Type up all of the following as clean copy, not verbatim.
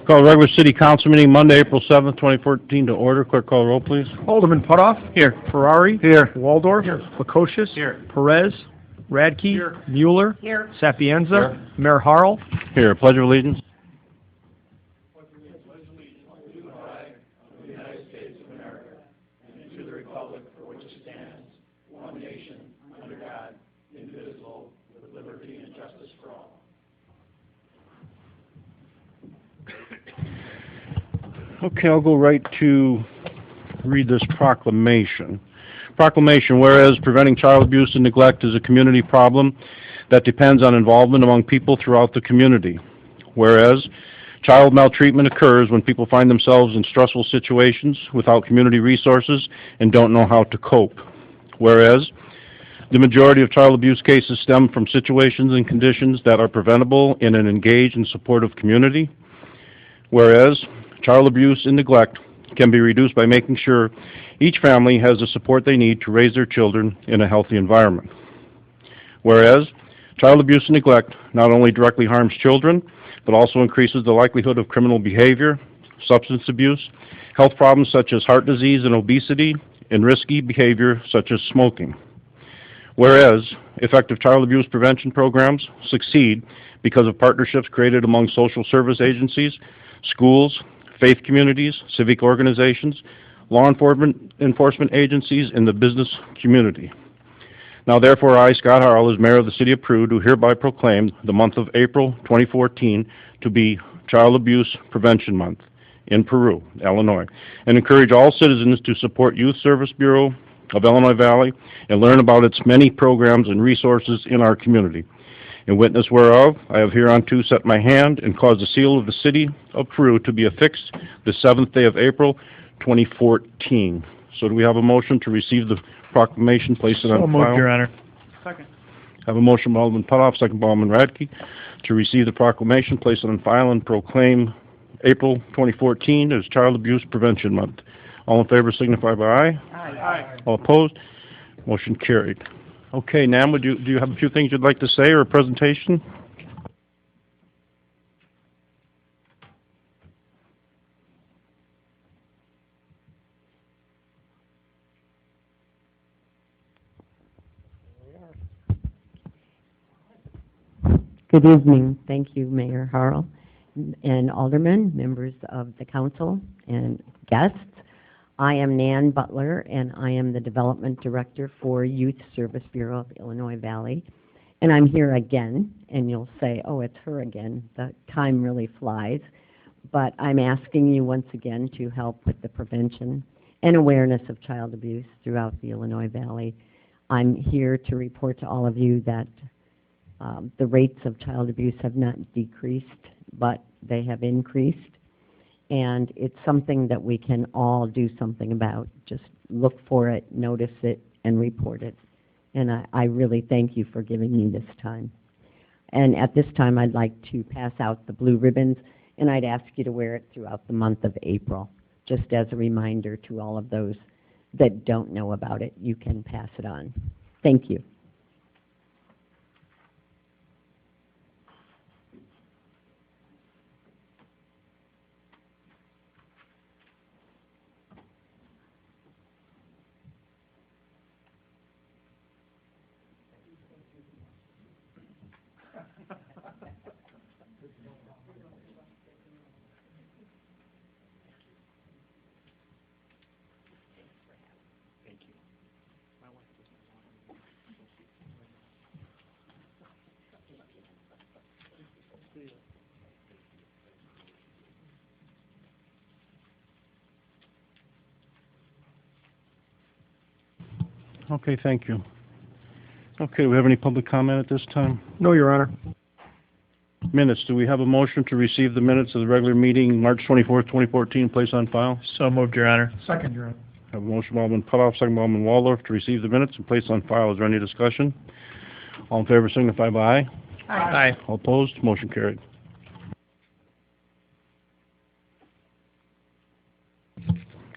Call regular city council meeting Monday, April 7th, 2014 to order. Clerk, call the roll, please. Alderman Putoff. Here. Ferrari. Here. Waldorf. Here. Lukosius. Here. Perez. Radke. Here. Mueller. Here. Sapienza. Here. Mayor Harrell. Here. Pledge of allegiance. Okay, I'll go right to read this proclamation. Proclamation, whereas preventing child abuse and neglect is a community problem that depends on involvement among people throughout the community. Whereas child maltreatment occurs when people find themselves in stressful situations without community resources and don't know how to cope. Whereas the majority of child abuse cases stem from situations and conditions that are preventable in an engaged and supportive community. Whereas child abuse and neglect can be reduced by making sure each family has the support they need to raise their children in a healthy environment. Whereas child abuse and neglect not only directly harms children, but also increases the likelihood of criminal behavior, substance abuse, health problems such as heart disease and obesity, and risky behavior such as smoking. Whereas effective child abuse prevention programs succeed because of partnerships created among social service agencies, schools, faith communities, civic organizations, law enforcement agencies, and the business community. Now therefore, I, Scott Harrell, as Mayor of the City of Peru, do hereby proclaim the month of April 2014 to be Child Abuse Prevention Month in Peru, Illinois, and encourage all citizens to support Youth Service Bureau of Illinois Valley and learn about its many programs and resources in our community. In witness whereof, I have hereunto set my hand and caused the seal of the City of Peru to be affixed the 7th day of April, 2014. So do we have a motion to receive the proclamation, place it on file? So moved, Your Honor. Second. Have a motion by Alderman Putoff, second by Alderman Radke, to receive the proclamation, place it on file, and proclaim April 2014 as Child Abuse Prevention Month. All in favor signify by aye. Aye. All opposed? Motion carried. Okay, Nam, do you have a few things you'd like to say or a presentation? Good evening. Thank you, Mayor Harrell and aldermen, members of the council, and guests. I am Nan Butler, and I am the Development Director for Youth Service Bureau of Illinois Valley. And I'm here again, and you'll say, oh, it's her again. The time really flies. But I'm asking you once again to help with the prevention and awareness of child abuse throughout the Illinois Valley. I'm here to report to all of you that the rates of child abuse have not decreased, but they have increased. And it's something that we can all do something about. Just look for it, notice it, and report it. And I really thank you for giving me this time. And at this time, I'd like to pass out the blue ribbons, and I'd ask you to wear it throughout the month of April, just as a reminder to all of those that don't know about it. You can pass it on. Thank you. Okay, thank you. Okay, do we have any public comment at this time? No, Your Honor. Minutes. Do we have a motion to receive the minutes of the regular meeting, March 24th, 2014, place on file? So moved, Your Honor. Second, Your Honor. Have a motion by Alderman Putoff, second by Alderman Waldorf to receive the minutes and place on file. Is there any discussion? All in favor signify by aye. Aye. All opposed? Motion carried.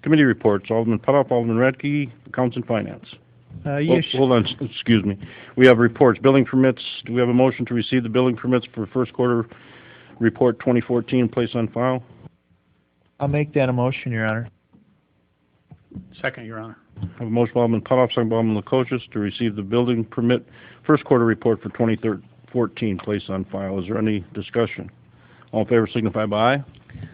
Committee reports. Alderman Putoff, Alderman Radke, Accounts and Finance. Yes. Hold on, excuse me. We have reports. Building permits. Do we have a motion to receive the building permits for first quarter report 2014 place on file? I'll make that a motion, Your Honor. Second, Your Honor. Have a motion by Alderman Putoff, second by Alderman Lukosius, to receive the building permit first quarter report for 2014, placed on file. Is there any discussion? All in favor signify by aye.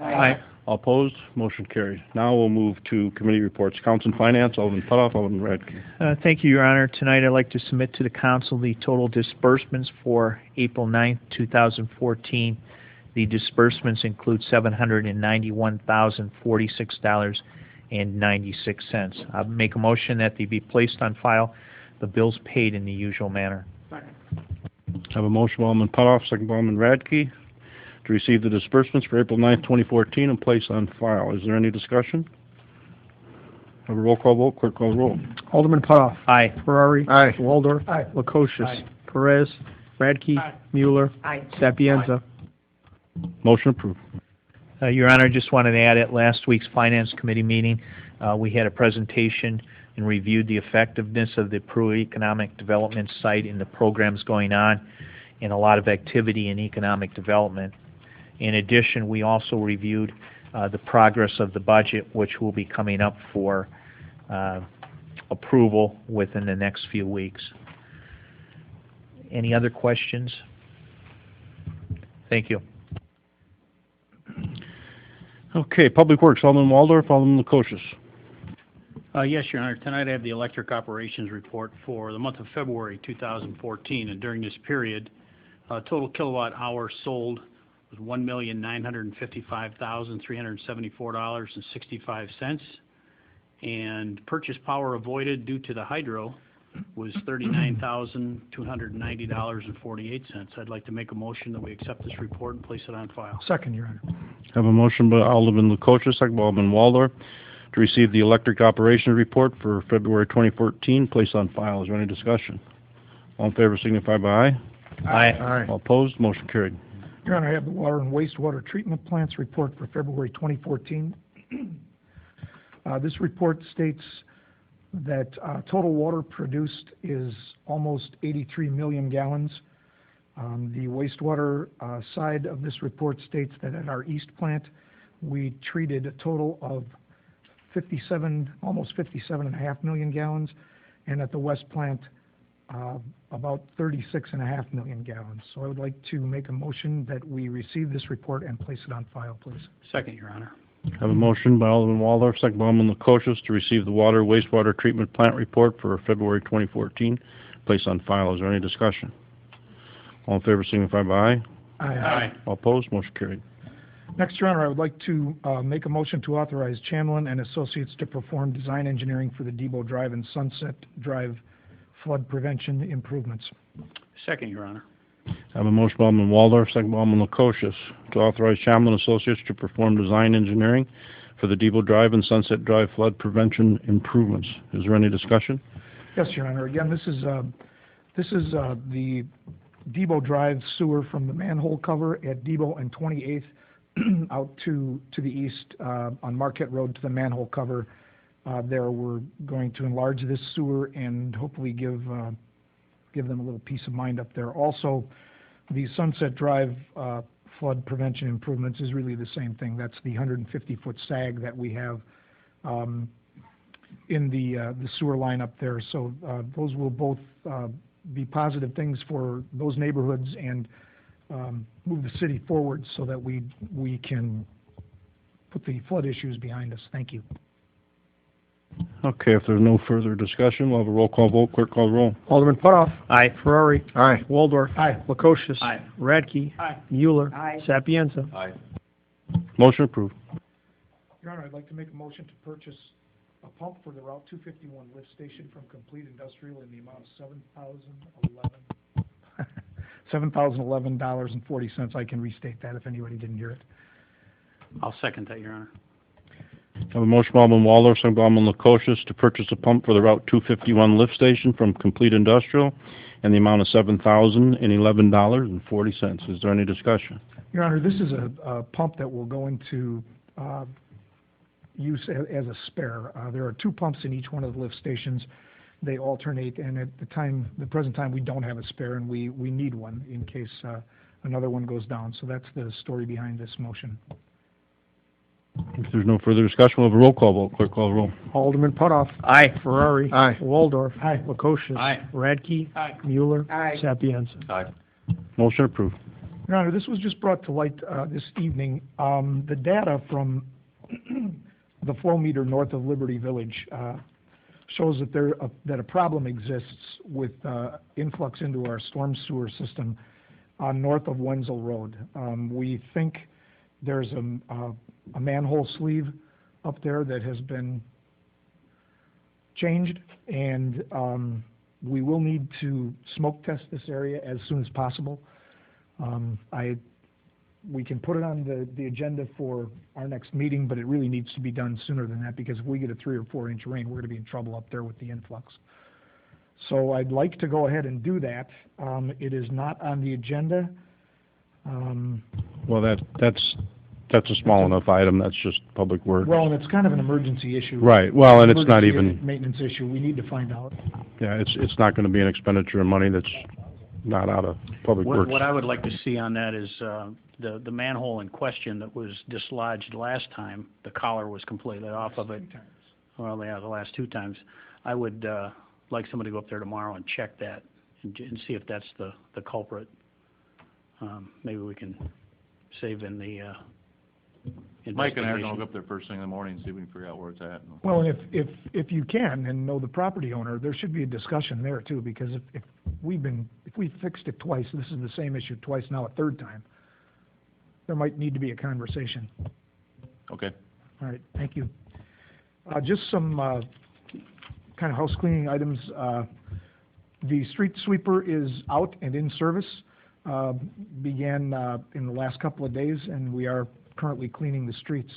Aye. All opposed, motion carried. Now we'll move to committee reports. Council and Finance, Alderman Putoff, Alderman Radke. Thank you, Your Honor. Tonight I'd like to submit to the council the total disbursements for April 9th, 2014. The disbursements include $791,046.96. I'll make a motion that they be placed on file, the bills paid in the usual manner. Have a motion by Alderman Putoff, second by Alderman Radke, to receive the disbursements for April 9th, 2014, and place on file. Is there any discussion? Have a roll call vote. Clerk call the roll. Alderman Putoff. Aye. Ferrari. Aye. Waldorf. Aye. Lukosius. Aye. Perez. Radke. Aye. Mueller. Aye. Sapienza. Motion approved. Your Honor, I just wanted to add, at last week's Finance Committee meeting, we had a presentation and reviewed the effectiveness of the Peru Economic Development Site and the programs going on, and a lot of activity in economic development. In addition, we also reviewed the progress of the budget, which will be coming up for approval within the next few weeks. Any other questions? Thank you. Okay, Public Works, Alderman Waldorf, Alderman Lukosius. Yes, Your Honor. Tonight I have the electric operations report for the month of February 2014, and during this period, total kilowatt hours sold was $1,955,374.65, and purchase power avoided due to the hydro was $39,290.48. I'd like to make a motion that we accept this report and place it on file. Second, Your Honor. Have a motion by Alderman Lukosius, second by Alderman Waldorf, to receive the electric operations report for February 2014, placed on file. Is there any discussion? All in favor signify by aye. Aye. All opposed, motion carried. Your Honor, I have the water and wastewater treatment plants report for February 2014. This report states that total water produced is almost 83 million gallons. The wastewater side of this report states that at our east plant, we treated a total of almost 57.5 million gallons, and at the west plant, about 36.5 million gallons. So I would like to make a motion that we receive this report and place it on file, please. Second, Your Honor. Have a motion by Alderman Waldorf, second by Alderman Lukosius, to receive the water wastewater treatment plant report for February 2014, placed on file. Is there any discussion? All in favor signify by aye. Aye. All opposed, motion carried. Next, Your Honor, I would like to make a motion to authorize Chamlin and Associates to perform design engineering for the Debo Drive and Sunset Drive flood prevention improvements. Second, Your Honor. I have a motion by Alderman Waldorf, second by Alderman Lukosius, to authorize Chamlin Associates to perform design engineering for the Debo Drive and Sunset Drive flood prevention improvements. Is there any discussion? Yes, Your Honor. Again, this is the Debo Drive sewer from the manhole cover at Debo and 28th out to the east on Marquette Road to the manhole cover. There we're going to enlarge this sewer and hopefully give them a little peace of mind up there. Also, the Sunset Drive flood prevention improvements is really the same thing. That's the 150-foot sag that we have in the sewer line up there. So those will both be positive things for those neighborhoods and move the city forward so that we can put the flood issues behind us. Thank you. Okay, if there's no further discussion, we'll have a roll call vote. Clerk call the roll. Alderman Putoff. Aye. Ferrari. Aye. Waldorf. Aye. Lukosius. Aye. Radke. Aye. Mueller. Aye. Sapienza. Aye. Motion approved. Your Honor, I'd like to make a motion to purchase a pump for the Route 251 lift station from Complete Industrial in the amount of $7,011.40. I can restate that if anybody didn't hear it. I'll second that, Your Honor. I have a motion by Alderman Waldorf, second by Alderman Lukosius, to purchase a pump for the Route 251 lift station from Complete Industrial in the amount of $7,011.40. Is there any discussion? Your Honor, this is a pump that will go into use as a spare. There are two pumps in each one of the lift stations. They alternate, and at the present time, we don't have a spare, and we need one in case another one goes down. So that's the story behind this motion. If there's no further discussion, we'll have a roll call vote. Clerk, call the roll. Alderman Putoff. Aye. Ferrari. Aye. Waldorf. Aye. Lukosius. Aye. Radke. Aye. Mueller. Aye. Sapienza. Motion approved. Your Honor, this was just brought to light this evening. The data from the flow meter north of Liberty Village shows that a problem exists with influx into our storm sewer system north of Wenzel Road. We think there's a manhole sleeve up there that has been changed, and we will need to smoke test this area as soon as possible. We can put it on the agenda for our next meeting, but it really needs to be done sooner than that, because if we get a 3 or 4 inch rain, we're going to be in trouble up there with the influx. So I'd like to go ahead and do that. It is not on the agenda. Well, that's a small enough item. That's just public works. Well, and it's kind of an emergency issue. Right. Well, and it's not Emergency even, maintenance issue. We need to find out. yeah, it's not going to be an expenditure of money that's not out of public works. What I would like to see on that is the manhole in question that was dislodged last time. The collar was completely off of it. Well, yeah, the last 2 times. I would like somebody to go up there tomorrow and check that and see if that's the culprit. Maybe we can save in the Mike and I are investigation. gonna go up there first thing in the morning and see if we can figure out where it's at. Well, and if you can and know the property owner, there should be a discussion there too, because if we fixed it twice, this is the same issue twice, now a 3rd time, there might need to be a conversation. Okay. All right, thank you. Just some kind of house cleaning items. The street sweeper is out and in service. Began in the last couple of days, and we are currently cleaning the streets.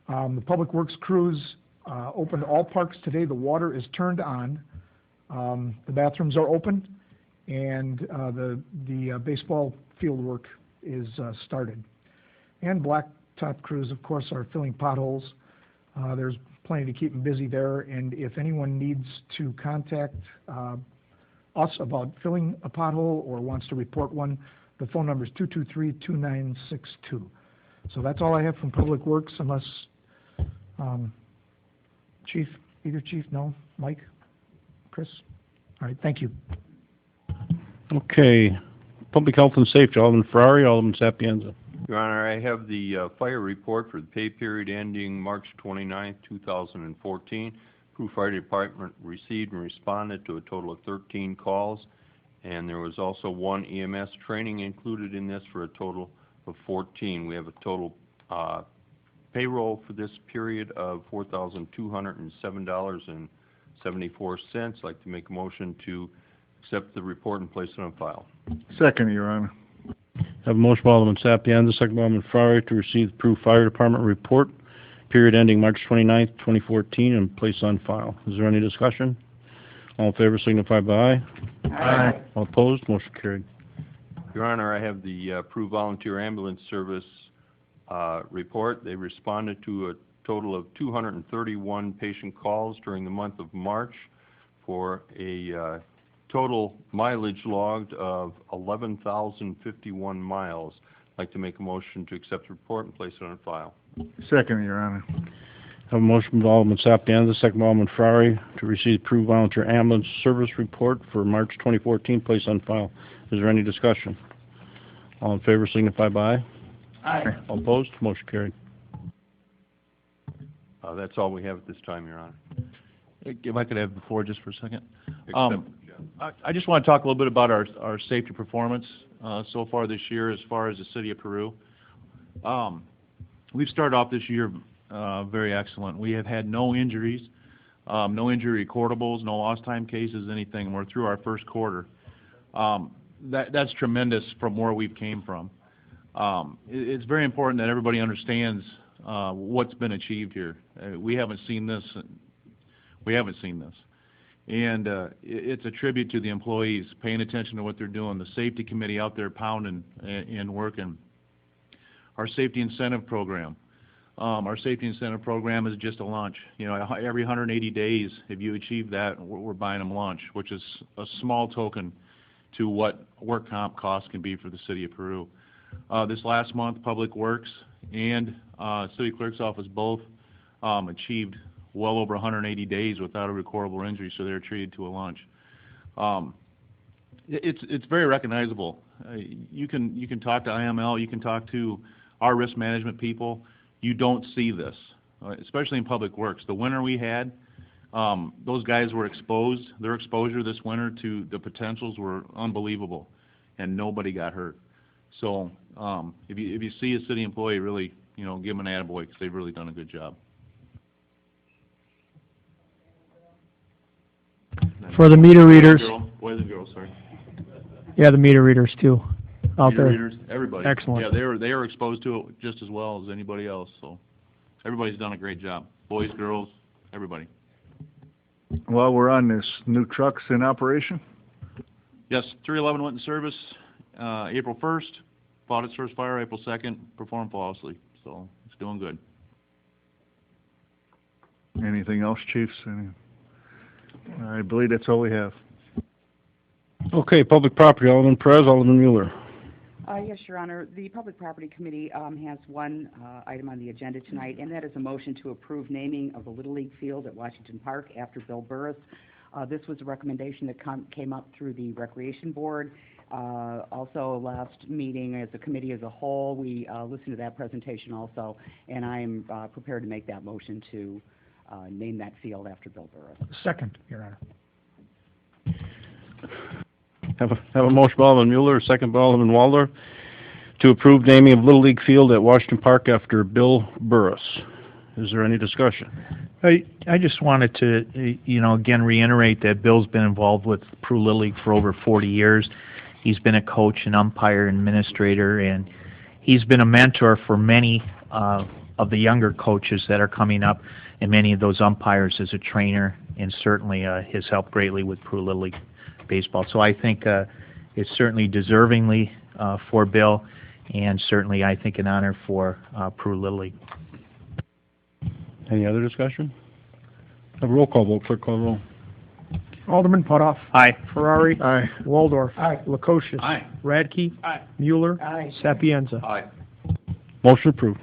The Public Works crews opened all parks today. The water is turned on. The bathrooms are open, and the baseball field work is started. And blacktop crews, of course, are filling potholes. There's plenty to keep them busy there, and if anyone needs to contact us about filling a pothole or wants to report one, the phone number is 223-2962. So that's all I have from Public Works, unless Chief, either Chief, no, Mike, Chris? All right, thank you. Okay. Public Health and Safety, Alderman Ferrari, Alderman Sapienza. Your Honor, I have the fire report for the pay period ending March 29, 2014. Peru Fire Department received and responded to a total of 13 calls, and there was also 1 EMS training included in this for a total of 14. We have a total payroll for this period of $4,207.74. I'd like to make a motion to accept the report and place it on file. Second, Your Honor. Have a motion by Alderman Sapienza, second by Alderman Ferrari, to receive the Peru Fire Department report, period ending March 29th, 2014, and place on file. Is there any discussion? All in favor signify by aye. Aye. All opposed, motion carried. Your Honor, I have the Peru Volunteer Ambulance Service report. They responded to a total of 231 patient calls during the month of March for a total mileage logged of 11,051 miles. I'd like to make a motion to accept the report and place it on file. Second, Your Honor. Have a motion by Alderman Sapienza, second by Alderman Ferrari, to receive the Peru Volunteer Ambulance Service report for March 2014, place on file. Is there any discussion? All in favor signify by aye. Aye. All opposed, motion carried. That's all we have at this time, Your Honor. If I could have the floor just for a second. Except, I just want to talk a little bit about our safety performance so far this year as far as the city of Peru. We've started off this year very excellent. We have had no injuries, no injury recordables, no lost time cases, anything, and we're through our first quarter. That's tremendous from where we've came from. It's very important that everybody understands what's been achieved here. We haven't seen this. And it's a tribute to the employees paying attention to what they're doing, the safety committee out there pounding and working. Our safety incentive program. Our safety incentive program is just a lunch. You know, every 180 days, if you achieve that, we're buying them lunch, which is a small token to what work comp costs can be for the city of Peru. This last month, Public Works and City Clerk's Office both achieved well over 180 days without a recordable injury, so they're treated to a lunch. It's very recognizable. You can talk to IML, you can talk to our risk management people. You don't see this, especially in Public Works. The winter we had, those guys were exposed. Their exposure this winter to the potentials were unbelievable, and nobody got hurt. So if you see a city employee, really, give them an attaboy because they've really done a good job. For the meter readers, Boys and girls, sorry. yeah, the meter readers too, out Meter there. readers, everybody. Excellent. Yeah, they are exposed to it just as well as anybody else. So everybody's done a great job. Boys, girls, everybody. While we're on this, new trucks in operation? Yes, 311 went in service April 1st. Fought its first fire April 2nd. Performed flawlessly. So it's doing good. Anything else, chiefs? I believe that's all we have. Okay, public property, Alderman Perez, Alderman Mueller. Yes, Your Honor. The Public Property Committee has one item on the agenda tonight, and that is a motion to approve naming of the Little League field at Washington Park after Bill Burris. This was a recommendation that came up through the Recreation Board. Also, last meeting, as a committee as a whole, we listened to that presentation also, and I am prepared to make that motion to name that field after Bill Burris. Second, Your Honor. Have a motion by Alderman Mueller, a second by Alderman Walder, to approve naming of Little League Field at Washington Park after Bill Burris. Is there any discussion? I just wanted to, again reiterate that Bill's been involved with Peru Little League for over 40 years. He's been a coach, an umpire, administrator, and he's been a mentor for many of the younger coaches that are coming up, and many of those umpires as a trainer, and certainly has helped greatly with Peru Little League baseball. So I think it's certainly deservingly for Bill, and certainly I think an honor for Peru Little League. Any other discussion? Have a roll call vote, clerk call the roll. Alderman Putoff. Aye. Ferrari. Aye. Waldorf. Aye. Lukosius. Aye. Radke. Aye. Mueller. Aye. Sapienza. Aye. Motion approved.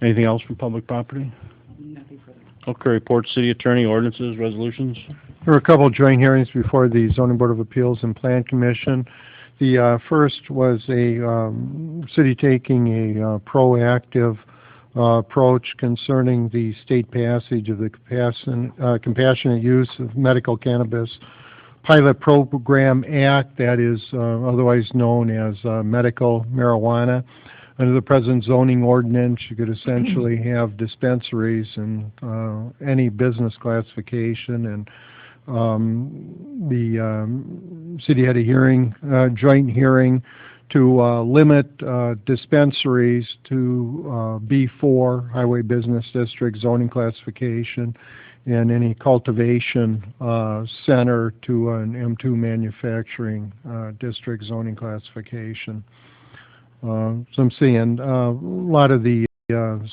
Anything else from public property? Nothing further. Okay, report city attorney, ordinances, resolutions. There were a couple of joint hearings before the Zoning Board of Appeals and Plan Commission. The first was a city taking a proactive approach concerning the state passage of the Compassionate Use of Medical Cannabis Pilot Program Act, that is otherwise known as medical marijuana. Under the present zoning ordinance, you could essentially have dispensaries in any business classification, and the city had a hearing, joint hearing, to limit dispensaries to B4, Highway Business District zoning classification, and any cultivation center to an M2 manufacturing district zoning classification. So I'm seeing a lot of the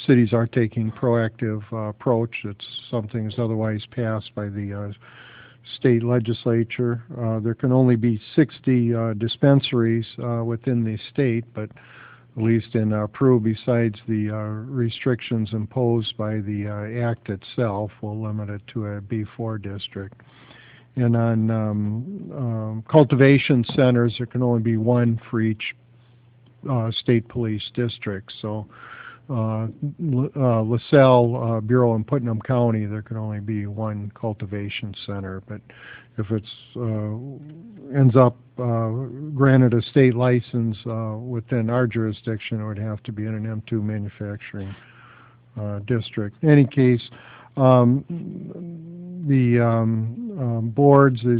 cities are taking proactive approach. It's something that's otherwise passed by the state legislature. There can only be 60 dispensaries within the state, but at least in Peru, besides the restrictions imposed by the act itself, will limit it to a B4 district. And on cultivation centers, there can only be one for each state police district. So LaSalle, Bureau, and Putnam County, there can only be one cultivation center. But if it's ends up granted a state license within our jurisdiction, it would have to be in an M2 manufacturing district. In any case, the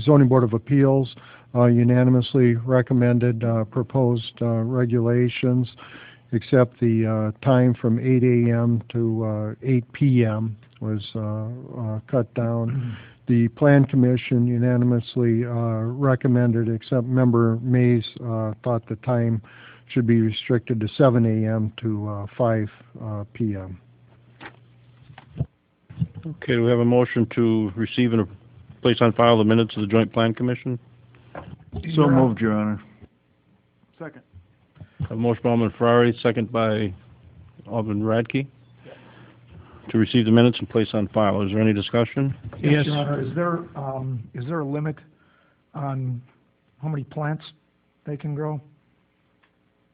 Zoning Board of Appeals unanimously recommended proposed regulations, except the time from 8 a.m. to 8 p.m. was cut down. The Plan Commission unanimously recommended, except Member Mays thought the time should be restricted to 7 a.m. to 5 p.m. Okay, do we have a motion to receive and place on file the minutes of the Joint Plan Commission? So moved, Your Honor. Second. Have a motion by Alderman Ferrari, second by Alderman Radke, to receive the minutes and place on file. Is there any discussion? Yes, Your Honor, is there a limit on how many plants they can grow?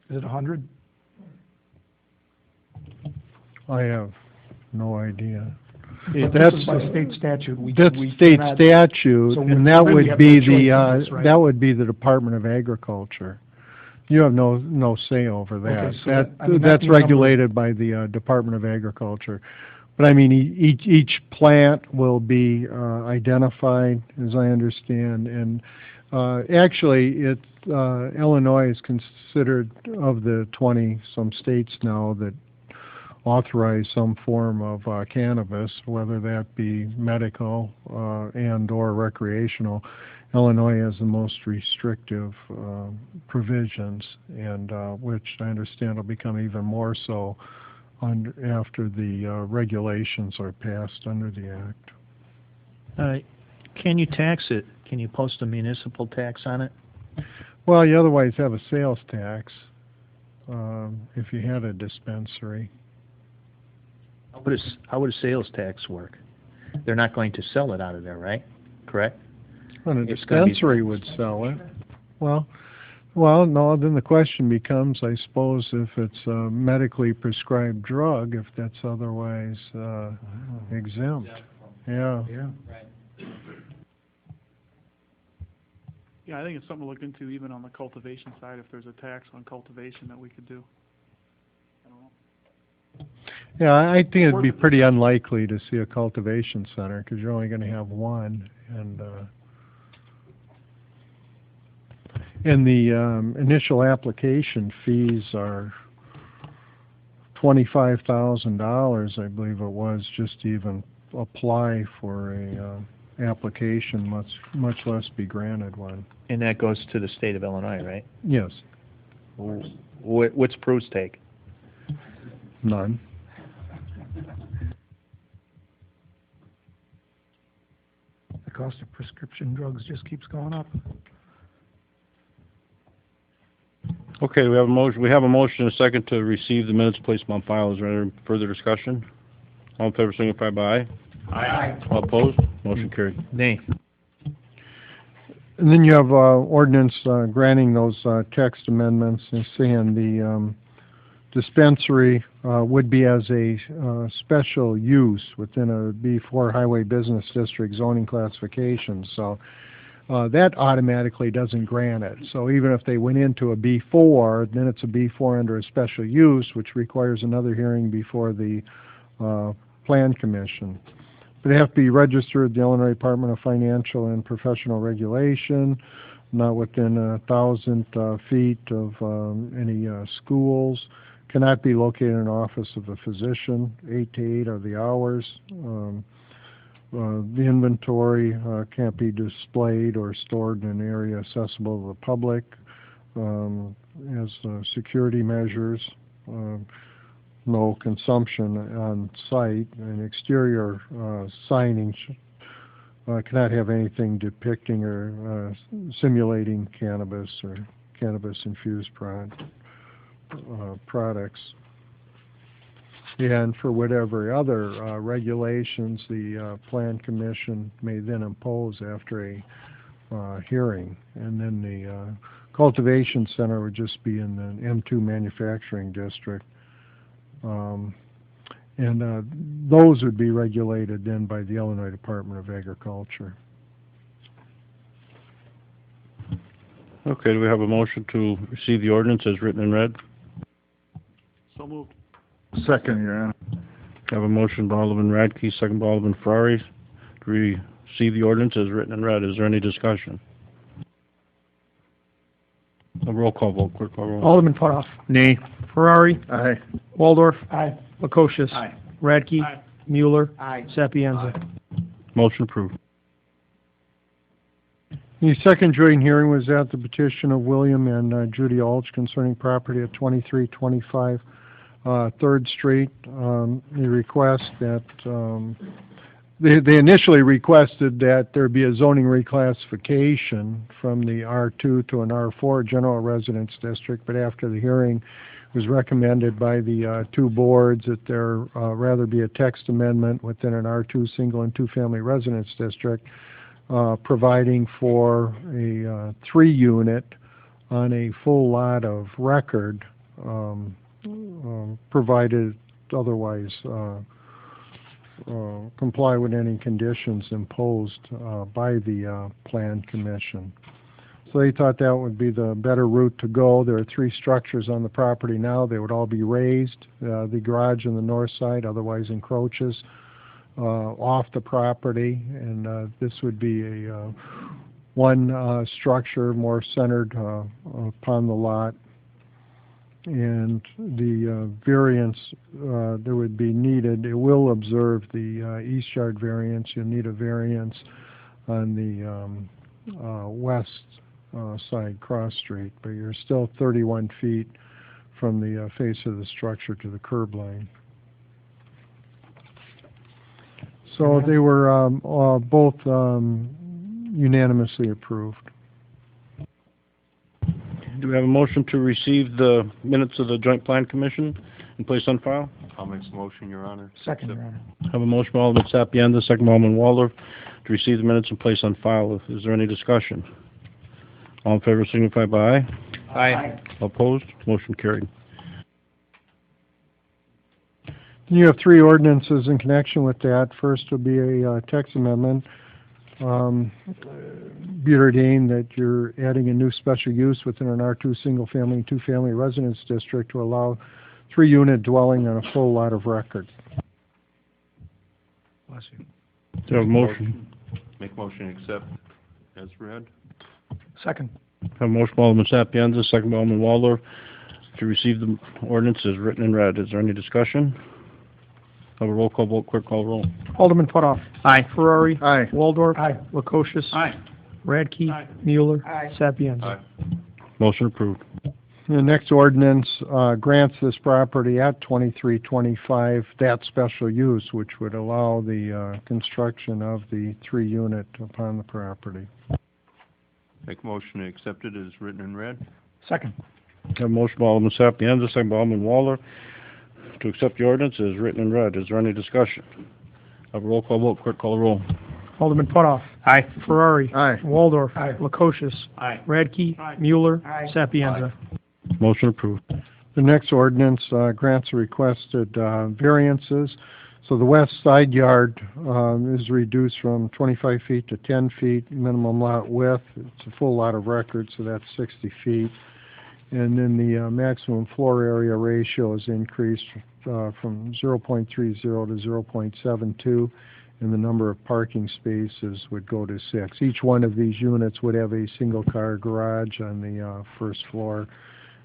Is it 100? I have no idea. But That's, this is by state statute. that's we state cannot- statute, so and we that really would have be no choice in the, this, right? that would be the Department of Agriculture. You have no say over that. Okay, so that- I mean, that That's means I'm- regulated by the Department of Agriculture. But I mean, each plant will be identified, as I understand, and actually, Illinois is considered, of the 20-some states now that authorize some form of cannabis, whether that be medical and/or recreational. Illinois has the most restrictive provisions, and which I understand will become even more so after the regulations are passed under the Act. Can you tax it? Can you post a municipal tax on it? Well, you otherwise have a sales tax if you had a dispensary. How would a sales tax work? They're not going to sell it out of there, right? Correct? Well, a It's gonna be- dispensary would sell it. Well, no, then the question becomes, I suppose, if it's a medically prescribed drug, if that's otherwise exempt. Yeah. Yeah, I think it's something to look into even on the cultivation side, if there's a tax on cultivation that we could do. I don't know. Yeah, I think it'd be pretty unlikely to see a cultivation center, because you're only going to have one, and the initial application fees are $25,000, I believe it was, just to even apply for a application, much less be granted one. And that goes to the state of Illinois, right? Yes, What's Prue's take? none. The cost of prescription drugs just keeps going up. Okay, we have a motion and a second to receive the minutes, place them on file. Is there any further discussion? All in favor, signify by aye. Aye. All opposed? Motion carried. Nay. And then you have ordinance granting those text amendments and saying the dispensary would be as a special use within a B4 Highway Business District zoning classification. So that automatically doesn't grant it. So even if they went into a B4, then it's a B4 under a special use, which requires another hearing before the Plan Commission. But they have to be registered with the Illinois Department of Financial and Professional Regulation, not within 1,000 feet of any schools, cannot be located in an office of a physician, 8 to 8 are the hours. The inventory can't be displayed or stored in an area accessible to the public, as security measures. No consumption on site, and exterior signage cannot have anything depicting or simulating cannabis or cannabis-infused products. And for whatever other regulations the Plan Commission may then impose after a hearing. And then the cultivation center would just be in the M2 manufacturing district. Those would be regulated then by the Illinois Department of Agriculture. Okay, do we have a motion to receive the ordinance as written and read? So moved. Second, Your Honor. Have a motion by Alderman Radke, second by Alderman Ferrari, to receive the ordinance as written and read. Is there any discussion? A roll call vote, clerk call roll. Alderman Putoff. Nay. Ferrari. Aye. Waldorf. Aye. Lukosius. Aye. Radke. Aye. Mueller. Aye. Sapienza. Motion approved. The second joint hearing was at the petition of William and Judy Alch concerning property at 2325 3rd Street. The request that they initially requested that there be a zoning reclassification from the R2 to an R4 general residence district, but after the hearing, it was recommended by the two boards that there rather be a text amendment within an R2 single and two-family residence district, providing for a 3-unit on a full lot of record, provided otherwise comply with any conditions imposed by the Plan Commission. So they thought that would be the better route to go. There are 3 structures on the property now. They would all be raised. The garage on the north side otherwise encroaches off the property, and this would be a one structure more centered upon the lot. And the variance that would be needed, it will observe the east yard variance. You'll need a variance on the west side cross street, but you're still 31 feet from the face of the structure to the curb line. So they were both unanimously approved. Do we have a motion to receive the minutes of the Joint Plan Commission and place on file? I'll make the motion, Your Honor. Second, Your Honor. Have a motion by Alderman Sapienza, second by Alderman Waldorf, to receive the minutes and place on file. Is there any discussion? All in favor signify by aye. Aye. Opposed? Motion carried. You have 3 ordinances in connection with that. First will be a text amendment. Be it ordained that you're adding a new special use within an R2 single-family and two-family residence district to allow 3-unit dwelling on a full lot of record. Bless you. Do you have a motion? Make motion to accept as read. Second. Have a motion by Alderman Sapienza, second by Alderman Waldorf, to receive the ordinance as written and read. Is there any discussion? Have a roll call vote, clerk call roll. Alderman Putoff. Aye. Ferrari. Aye. Waldorf. Aye. Lukosius. Aye. Radke. Aye. Mueller. Aye. Sapienza. Motion approved. The next ordinance grants this property at 2325 that special use, which would allow the construction of the 3-unit upon the property. Make motion to accept it as written and read. Second. Have a motion by Alderman Sapienza, second by Alderman Waldorf, to accept the ordinance as written and read. Is there any discussion? Have a roll call vote, clerk call the roll. Alderman Putoff. Aye. Ferrari. Aye. Waldorf. Aye. Lukosius. Aye. Radke. Aye. Mueller. Aye. Sapienza. Motion approved. The next ordinance grants the requested variances. So the west side yard is reduced from 25 feet to 10 feet, minimum lot width. It's a full lot of record, so that's 60 feet. And then the maximum floor area ratio is increased from 0.30 to 0.72, and the number of parking spaces would go to 6. Each one of these units would have a single-car garage on the first floor,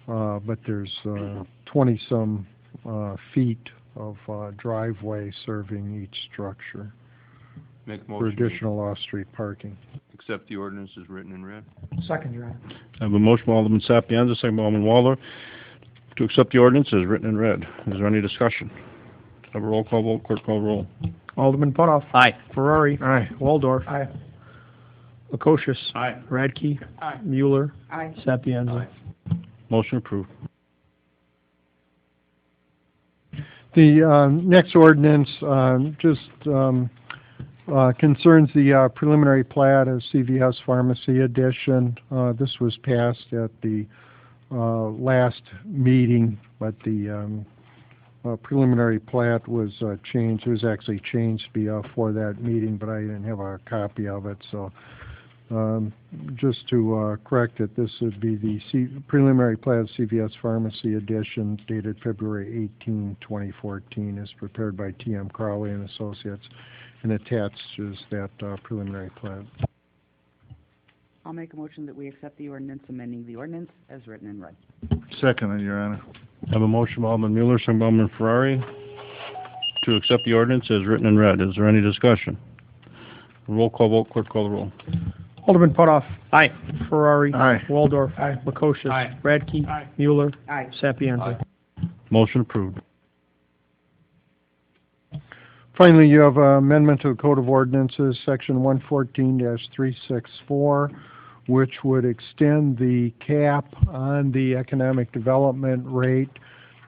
but there's 20-some feet of driveway serving each structure Make for motion additional off-street parking. to accept the ordinance as written and read. Second, Your Honor. I have a motion by Alderman Sapienza, second by Alderman Waldorf, to accept the ordinance as written and read. Is there any discussion? Have a roll call vote, clerk call roll. Alderman Putoff. Aye. Ferrari. Aye. Waldorf. Aye. Lukosius. Aye. Radke. Aye. Mueller. Aye. Sapienza. Motion approved. The next ordinance concerns the preliminary plat of CVS Pharmacy Edition. This was passed at the last meeting, but the preliminary plat was changed. It was actually changed before that meeting, but I didn't have a copy of it. So just to correct it, this would be the preliminary plat of CVS Pharmacy Edition dated February 18, 2014, as prepared by T.M. Crowley and Associates, and attached is that preliminary plat. I'll make a motion that we accept the ordinance amending the ordinance as written and read. Second, Your Honor. I have a motion by Alderman Mueller, second by Alderman Ferrari, to accept the ordinance as written and read. Is there any discussion? Roll call vote, clerk call the roll. Alderman Putoff. Aye. Ferrari. Aye. Waldorf. Aye. Lukosius. Aye. Radke. Aye. Mueller. Aye. Sapienza. Motion approved. Finally, you have an amendment to the Code of Ordinances, Section 114-364, which would extend the cap on the economic development rate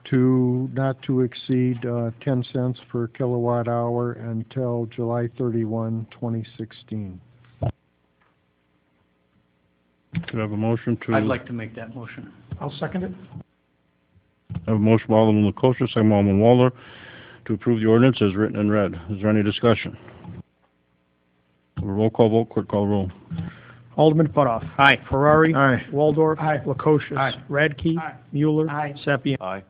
to not to exceed 10 cents per kilowatt hour until July 31, 2016. Could I have a motion to? I'd like to make that motion. I'll second it. I have a motion by Alderman Lukosha, second by Alderman Walder, to approve the ordinance as written and read. Is there any discussion? Roll call vote, clerk call the roll. Alderman Putoff. Aye. Ferrari. Aye. Waldorf. Aye. Lukosius. Aye. Radke. Aye. Mueller. Aye. Sapiens. Aye.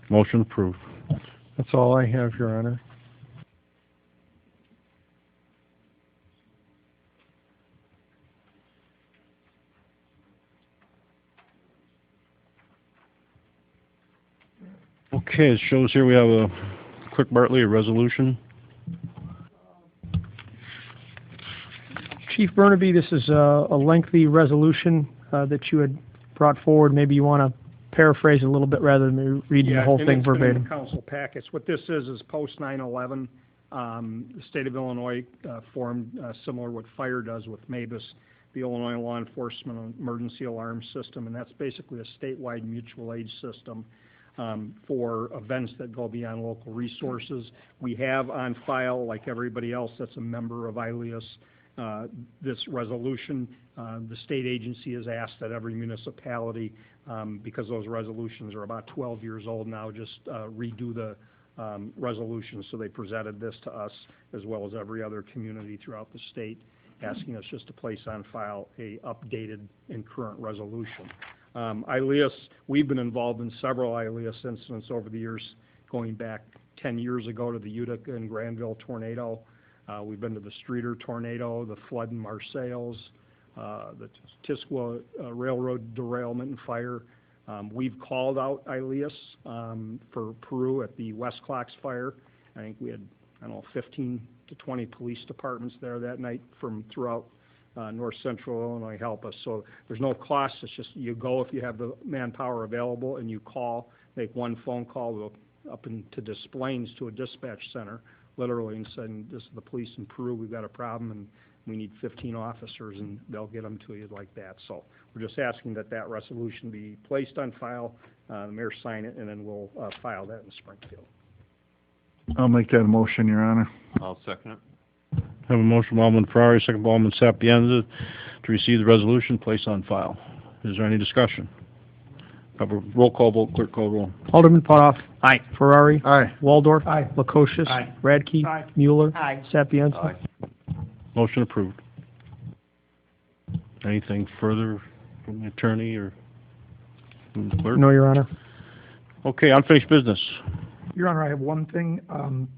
Motion approved. That's all I have, Your Honor. Okay, it shows here we have a Clerk Bartley, a resolution. Chief Burnaby, this is a lengthy resolution that you had brought forward. Maybe you want to paraphrase it a little bit rather than me reading the whole thing verbatim. Council packets. What this is post 9/11. The state of Illinois formed similar what fire does with MABUS, the Illinois Law Enforcement Emergency Alarm System, and that's basically a statewide mutual aid system for events that go beyond local resources. We have on file, like everybody else that's a member of ILEAS, this resolution. The state agency has asked that every municipality, because those resolutions are about 12 years old now, just redo the resolution. So they presented this to us as well as every other community throughout the state, asking us just to place on file a updated and current resolution. ILEAS, we've been involved in several ILEAS incidents over the years, going back 10 years ago to the Utica and Granville tornado. We've been to the Streeter tornado, the flood in Marseilles, the Tisqua railroad derailment and fire. We've called out ILEAS for Peru at the West Clocks fire. I think we had, 15 to 20 police departments there that night from throughout north central Illinois help us. So there's no cost. It's just you go if you have the manpower available and you call, make one phone call, we'll up into Des Plaines to a dispatch center, literally, and saying, this is the police in Peru, we've got a problem and we need 15 officers, and they'll get them to you like that. So we're just asking that that resolution be placed on file, the mayor sign it, and then we'll file that in Springfield. I'll make that a motion, Your Honor. I'll second it. Have a motion by Alderman Ferrari, second by Alderman Sapienza, to receive the resolution, place on file. Is there any discussion? Have a roll call vote, clerk call roll. Alderman Putoff. Aye. Ferrari. Aye. Waldorf. Aye. Lukosius. Aye. Radke. Aye. Mueller. Aye. Sapienza. Aye. Motion approved. Anything further from the attorney or from the clerk? No, Your Honor. Okay, unfinished business. Your Honor, I have one thing.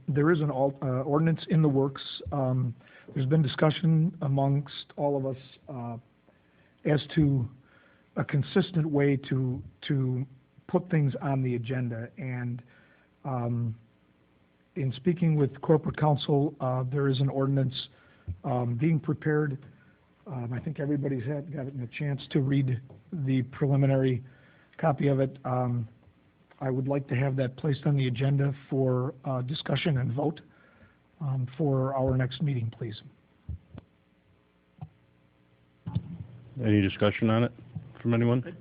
There is an ordinance in the works. There's been discussion amongst all of us as to a consistent way to put things on the agenda. And in speaking with corporate counsel, there is an ordinance being prepared. I think everybody's gotten a chance to read the preliminary copy of it. I would like to have that placed on the agenda for discussion and vote for our next meeting, please. Any discussion on it from anyone?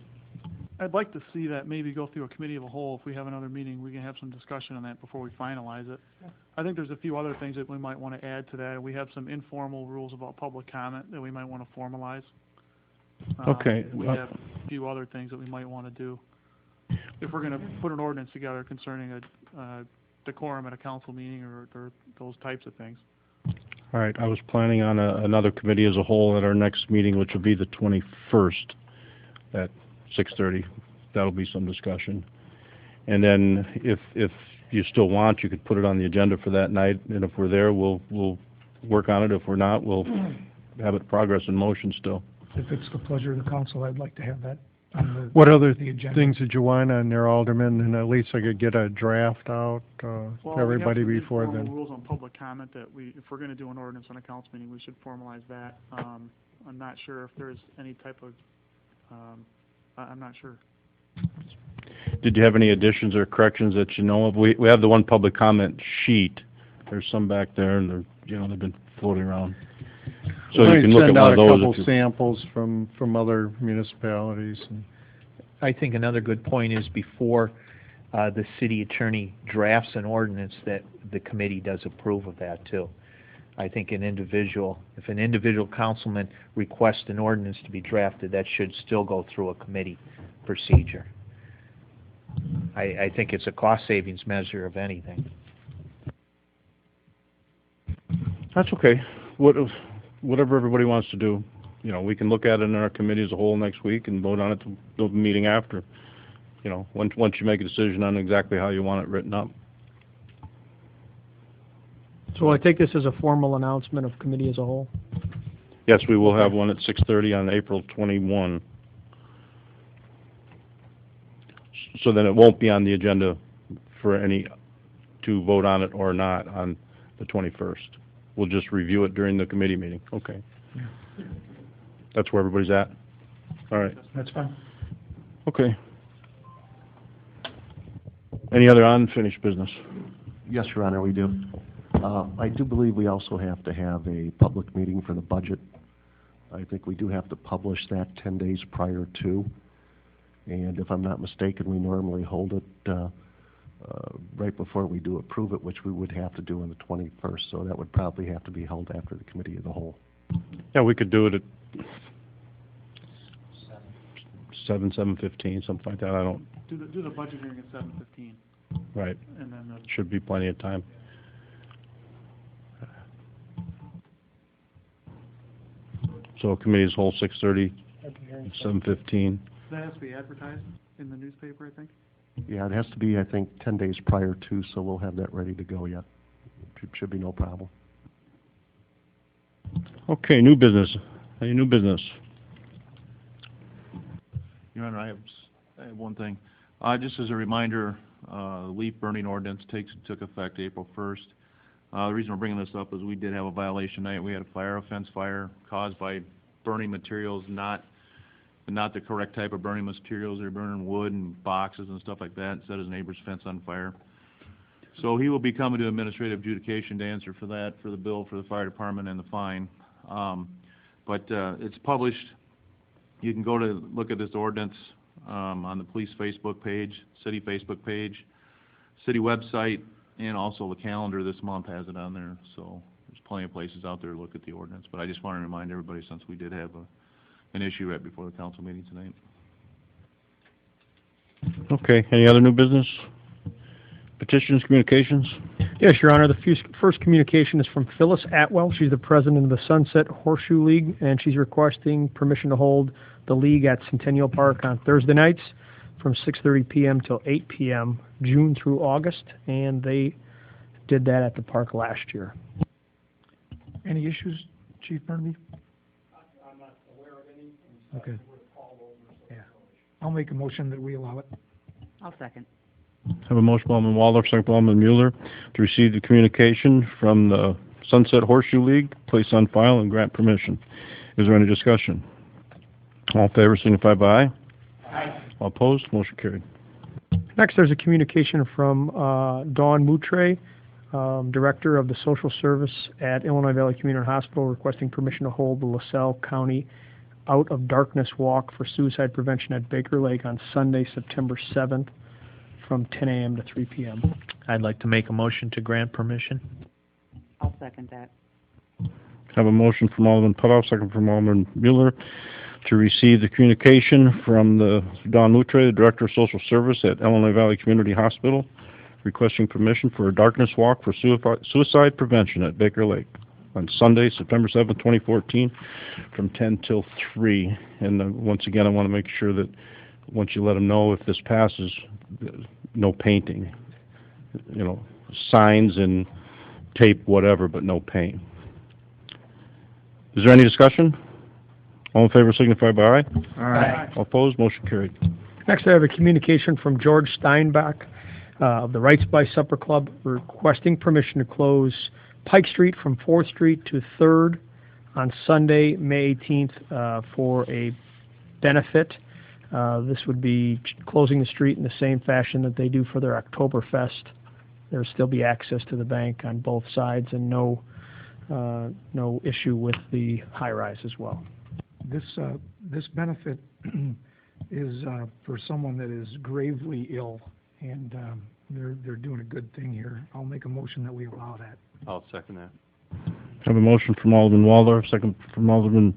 I'd like to see that maybe go through a committee of a whole. If we have another meeting, we can have some discussion on that before we finalize it. I think there's a few other things that we might want to add to that. We have some informal rules about public comment that we might want to formalize. Okay. We have a few other things that we might want to do. If we're going to put an ordinance together concerning a decorum at a council meeting or those types of things. All right, I was planning on another committee as a whole at our next meeting, which will be the 21st at 6:30. That'll be some discussion. And then if you still want, you could put it on the agenda for that night, and if we're there, we'll work on it. If we're not, we'll have it progress in motion still. If it's the pleasure of the council, I'd like to have that on What other the agenda. things did you want on there, Alderman? And at least I could get a draft out to everybody before We have then. some informal rules on public comment that if we're going to do an ordinance on a council meeting, we should formalize that. I'm not sure if there's any type of, I'm not sure. Did you have any additions or corrections that you know of? We have the one public comment sheet There's some back there, and they're, you know, they've been floating around. So Might you can look at send one out of a those couple if you... samples from other municipalities. And I think another good point is before the city attorney drafts an ordinance, that the committee does approve of that too. I think if an individual councilman requests an ordinance to be drafted, that should still go through a committee procedure. I think it's a cost savings measure of anything. That's okay. Whatever everybody wants to do. You know, we can look at it in our committee as a whole next week and vote on it the meeting after. You know, once you make a decision on exactly how you want it written up. So I take this as a formal announcement of committee as a whole? Yes, we will have one at 6:30 on April 21. So then it won't be on the agenda for to vote on it or not on the 21st. We'll just review it during the committee meeting. Okay. That's where everybody's at? All right. That's fine. Okay. Any other unfinished business? Yes, Your Honor, we do. I do believe we also have to have a public meeting for the budget. I think we do have to publish that 10 days prior to. And if I'm not mistaken, we normally hold it right before we do approve it, which we would have to do on the 21st. So that would probably have to be held after the committee of the whole. Yeah, we could do it at 7:15, something like that. I don't... Do the budget hearing at 7:15, Right. and then Should be plenty of time. So committee's whole 6:30, 7:15. that has to be advertised in the newspaper, I think. Yeah, it has to be, I think, 10 days prior to, so we'll have that ready to go yet. Should be no problem. Okay, new business. Any new business? Your Honor, I have one thing. Just as a reminder, leaf burning ordinance took effect April 1st. The reason we're bringing this up is we did have a violation night. We had a fence fire caused by burning materials, not the correct type of burning materials. They're burning wood and boxes and stuff like that, set his neighbor's fence on fire. So he will be coming to administrative adjudication to answer for that, for the bill for the fire department and the fine. But it's published. You can go to look at this ordinance on the police Facebook page, city Facebook page, city website, and also the calendar this month has it on there. So there's plenty of places out there to look at the ordinance. But I just want to remind everybody, since we did have an issue right before the council meeting tonight. Okay, any other new business? Petitions, communications? Yes, Your Honor. The first communication is from Phyllis Atwell. She's the president of the Sunset Horseshoe League, and she's requesting permission to hold the league at Centennial Park on Thursday nights from 6:30 p.m. till 8 p.m., June through August, and they did that at the park last year. Any issues, Chief Burnaby? I'm not aware of any. Okay. Yeah. I'll make a motion that we allow it. I'll second. Have a motion by Alderman Waldorf, second by Alderman Mueller, to receive the communication from the Sunset Horseshoe League, place on file, and grant permission. Is there any discussion? All in favor signify by aye. Aye. All opposed, motion carried. Next, there's a communication from Dawn Moutre, Director of the Social Service at Illinois Valley Community Hospital, requesting permission to hold the LaSalle County Out of Darkness Walk for Suicide Prevention at Baker Lake on Sunday, September 7th, from 10 a.m. to 3 p.m. I'd like to make a motion to grant permission. I'll second that. Have a motion from Alderman Putoff, second from Alderman Mueller, to receive the communication from the Dawn Moutre, the Director of Social Service at Illinois Valley Community Hospital, requesting permission for a darkness walk for suicide prevention at Baker Lake on Sunday, September 7th, 2014, from 10 till 3. And once again, I want to make sure that once you let them know if this passes, no painting, you know, signs and tape, whatever, but no paint. Is there any discussion? All in favor signify by aye. Aye. All opposed, motion carried. Next, I have a communication from George Steinbach of the Rights by Supper Club, requesting permission to close Pike Street from 4th Street to 3rd on Sunday, May 18th, for a benefit. This would be closing the street in the same fashion that they do for their Oktoberfest there'll still be access to the bank on both sides and no issue with the high-rise as well. This benefit is for someone that is gravely ill, and they're doing a good thing here. I'll make a motion that we allow that. I'll second that. I have a motion from Alderman Waldorf, second from Alderman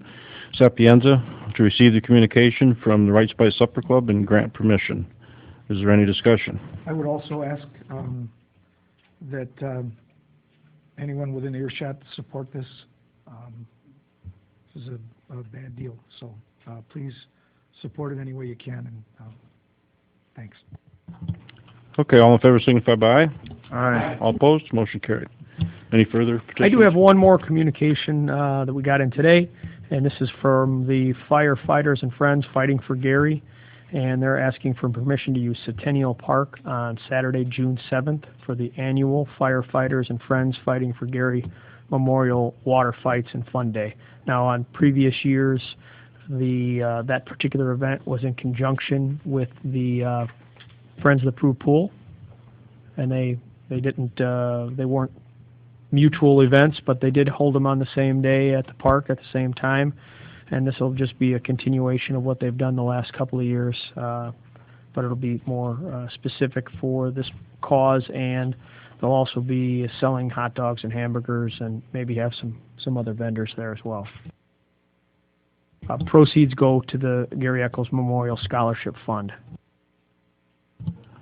Sapienza, to receive the communication from the Right Spice Supper Club and grant permission. Is there any discussion? I would also ask that anyone within earshot support this. This is a bad deal, so please support it any way you can, and thanks. Okay, all in favor signify by aye. Aye. All opposed, motion carried. Any further petitions? I do have one more communication that we got in today, and this is from the firefighters and friends fighting for Gary, and they're asking for permission to use Centennial Park on Saturday, June 7th for the annual Firefighters and Friends Fighting for Gary Memorial Water Fights and Fun Day. Now, on previous years, that particular event was in conjunction with the Friends of the Prue Pool, and they weren't mutual events, but they did hold them on the same day at the park at the same time, and this will just be a continuation of what they've done the last couple of years, but it'll be more specific for this cause, and they'll also be selling hot dogs and hamburgers and maybe have some other vendors there as well. Proceeds go to the Gary Eccles Memorial Scholarship Fund.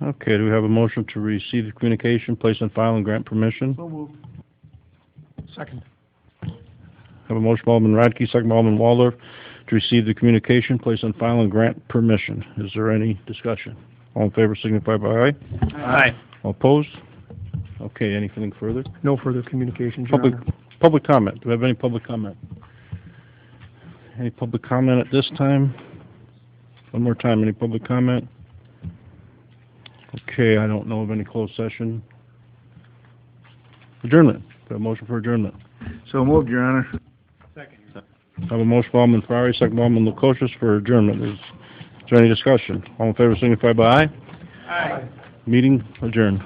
Okay, do we have a motion to receive the communication, place on file, and grant permission? So moved. Second. Have a motion by Alderman Radke, second by Alderman Waldorf, to receive the communication, place on file, and grant permission. Is there any discussion? All in favor signify by aye. Aye. All opposed? Okay, anything further? No further communications, Your Honor. Public comment. Do we have any public comment? Any public comment at this time? One more time, any public comment? Okay, I don't know of any closed session. Adjournment. Do we have a motion for adjournment? So moved, Your Honor. I have a motion by Alderman Ferrari, second by Alderman Lukosius for adjournment. Is there any discussion? All in favor signify by aye. Aye. Meeting adjourned.